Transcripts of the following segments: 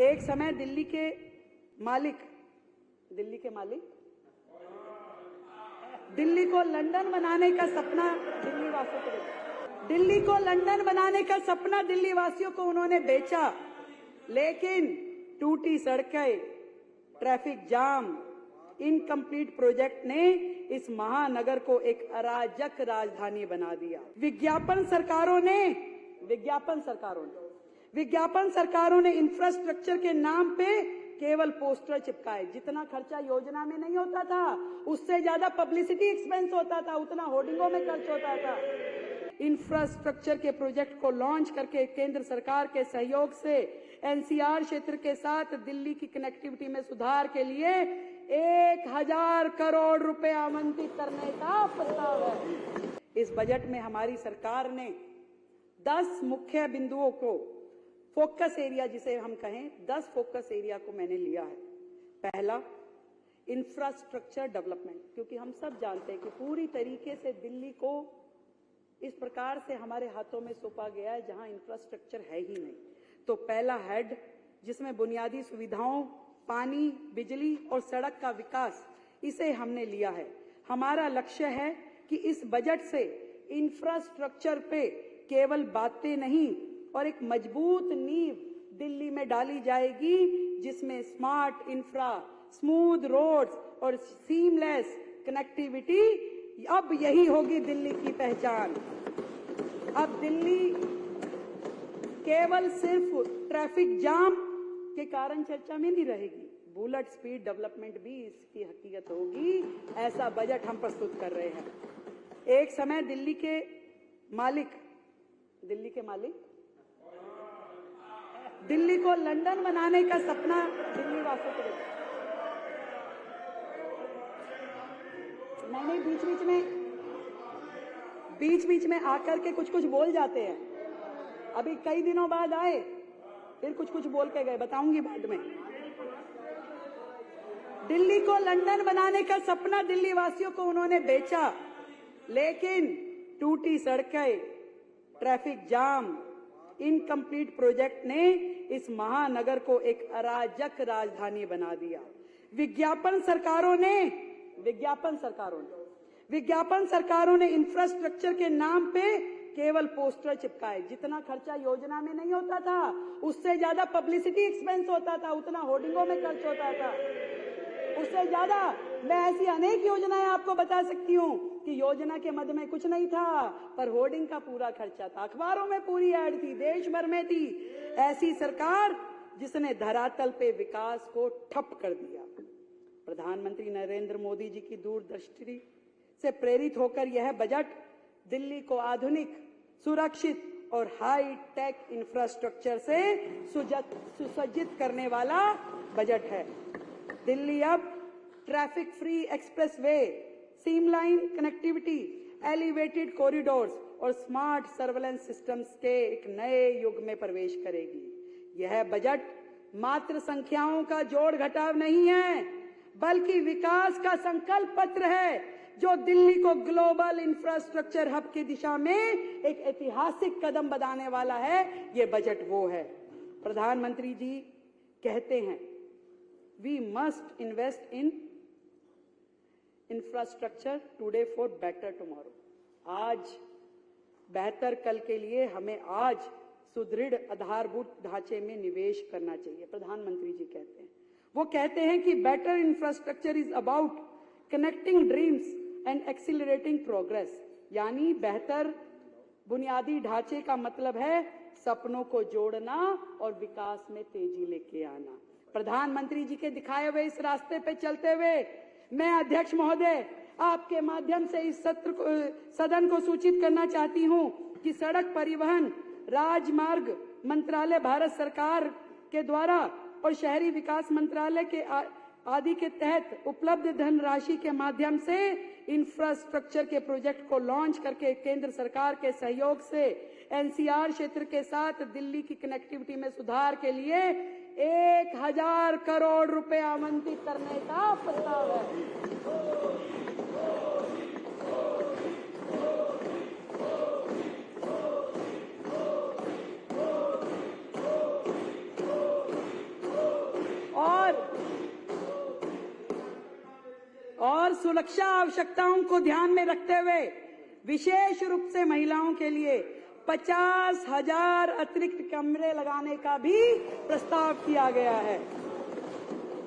एक समय दिल्ली के मालिक दिल्ली को लंदन बनाने का सपना दिल्ली वासियों को उन्होंने बेचा, लेकिन टूटी सड़कें, ट्रैफिक जाम, इनकम्प्लीट प्रोजेक्ट ने इस महानगर को एक अराजक राजधानी बना दिया। विज्ञापन सरकारों ने इंफ्रास्ट्रक्चर के नाम पे केवल पोस्टर चिपकाए। जितना खर्चा योजना में नहीं होता था, उससे ज्यादा पब्लिसिटी एक्सपेंस होता था, उतना होर्डिंगों में खर्च होता था। इंफ्रास्ट्रक्चर के प्रोजेक्ट को लॉन्च करके केंद्र सरकार के सहयोग से एनसीआर क्षेत्र के साथ दिल्ली की कनेक्टिविटी में सुधार के लिए 1000 करोड़ रुपए आवंटित करने का प्रस्ताव है। इस बजट में हमारी सरकार ने 10 मुख्य बिंदुओं को, फोकस एरिया जिसे हम कहें, 10 फोकस एरिया को मैंने लिया है। पहला, इंफ्रास्ट्रक्चर डेवलपमेंट, क्योंकि हम सब जानते हैं कि पूरी तरीके से दिल्ली को इस प्रकार से हमारे हाथों में सौंपा गया है जहां इंफ्रास्ट्रक्चर है ही नहीं। तो पहला हेड, जिसमें बुनियादी सुविधाओं, पानी, बिजली और सड़क का विकास, इसे हमने लिया है। हमारा लक्ष्य है कि इस बजट से इंफ्रास्ट्रक्चर पे केवल बातें नहीं और एक मजबूत नींव दिल्ली में डाली जाएगी, जिसमें स्मार्ट इंफ्रा, स्मूथ रोड्स और सीमलेस कनेक्टिविटी, अब यही होगी दिल्ली की पहचान। अब दिल्ली केवल सिर्फ ट्रैफिक जाम के कारण चर्चा में नहीं रहेगी, बुलेट स्पीड डेवलपमेंट भी इसकी हकीकत होगी। ऐसा बजट हम प्रस्तुत कर रहे हैं। एक समय दिल्ली के मालिक दिल्ली को लंदन बनाने का सपना दिल्ली वासियों को देखा। मैंने बीच में आकर के कुछ बोल जाते हैं। अभी कई दिनों बाद आए, फिर कुछ बोल के गए, बताऊंगी बाद में। दिल्ली को लंदन बनाने का सपना दिल्ली वासियों को उन्होंने बेचा, लेकिन टूटी सड़कें, ट्रैफिक जाम, इनकम्प्लीट प्रोजेक्ट ने इस महानगर को एक अराजक राजधानी बना दिया। विज्ञापन सरकारों ने इंफ्रास्ट्रक्चर के नाम पे केवल पोस्टर चिपकाए। जितना खर्चा योजना में नहीं होता था, उससे ज्यादा पब्लिसिटी एक्सपेंस होता था, उतना होर्डिंगों में खर्च होता था। उससे ज्यादा मैं ऐसी अनेक योजनाएं आपको बता सकती हूँ कि योजना के मद में कुछ नहीं था, पर होर्डिंग का पूरा खर्चा था, अखबारों में पूरी ऐड थी, देश भर में थी। ऐसी सरकार जिसने धरातल पे विकास को ठप कर दिया। प्रधानमंत्री नरेंद्र मोदी जी की दूरदृष्टि से प्रेरित होकर यह बजट दिल्ली को आधुनिक, सुरक्षित और हाई टेक इंफ्रास्ट्रक्चर से सुसज्जित करने वाला बजट है। दिल्ली अब ट्रैफिक फ्री एक्सप्रेसवे, सीमलाइन कनेक्टिविटी, एलिवेटेड कॉरिडोर्स और स्मार्ट सर्वेलेंस सिस्टम्स के एक नए युग में प्रवेश करेगी। यह बजट मात्र संख्याओं का जोड़ घटाव नहीं है, बल्कि विकास का संकल्प पत्र है, जो दिल्ली को ग्लोबल इंफ्रास्ट्रक्चर हब की दिशा में एक ऐतिहासिक कदम बढ़ाने वाला है। ये बजट वो है। प्रधानमंत्री जी कहते हैं, we must invest in infrastructure today for better tomorrow. आज बेहतर कल के लिए हमें आज सुदृढ़ आधारभूत ढांचे में निवेश करना चाहिए। प्रधानमंत्री जी कहते हैं, वो कहते हैं कि better infrastructure is about connecting dreams and accelerating progress. यानी बेहतर बुनियादी ढांचे का मतलब है सपनों को जोड़ना और विकास में तेजी लेके आना। प्रधानमंत्री जी के दिखाए हुए इस रास्ते पे चलते हुए मैं अध्यक्ष महोदय आपके माध्यम से इस सदन को सूचित करना चाहती हूं कि सड़क परिवहन राजमार्ग मंत्रालय भारत सरकार के द्वारा और शहरी विकास मंत्रालय के आदि के तहत उपलब्ध धनराशि के माध्यम से इंफ्रास्ट्रक्चर के प्रोजेक्ट को लॉन्च करके केंद्र सरकार के सहयोग से एनसीआर क्षेत्र के साथ दिल्ली की कनेक्टिविटी में सुधार के लिए 1000 करोड़ रुपए आवंटित करने का प्रस्ताव है। सुरक्षा आवश्यकताओं को ध्यान में रखते हुए विशेष रूप से महिलाओं के लिए 50,000 अतिरिक्त कमरे लगाने का भी प्रस्ताव किया गया है।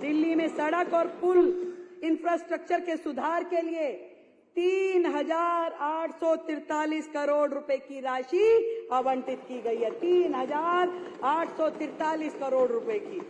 दिल्ली में सड़क और पुल इंफ्रास्ट्रक्चर के सुधार के लिए 3,843 करोड़ रुपए की राशि आवंटित की गई है। 3,843 करोड़ रुपए की।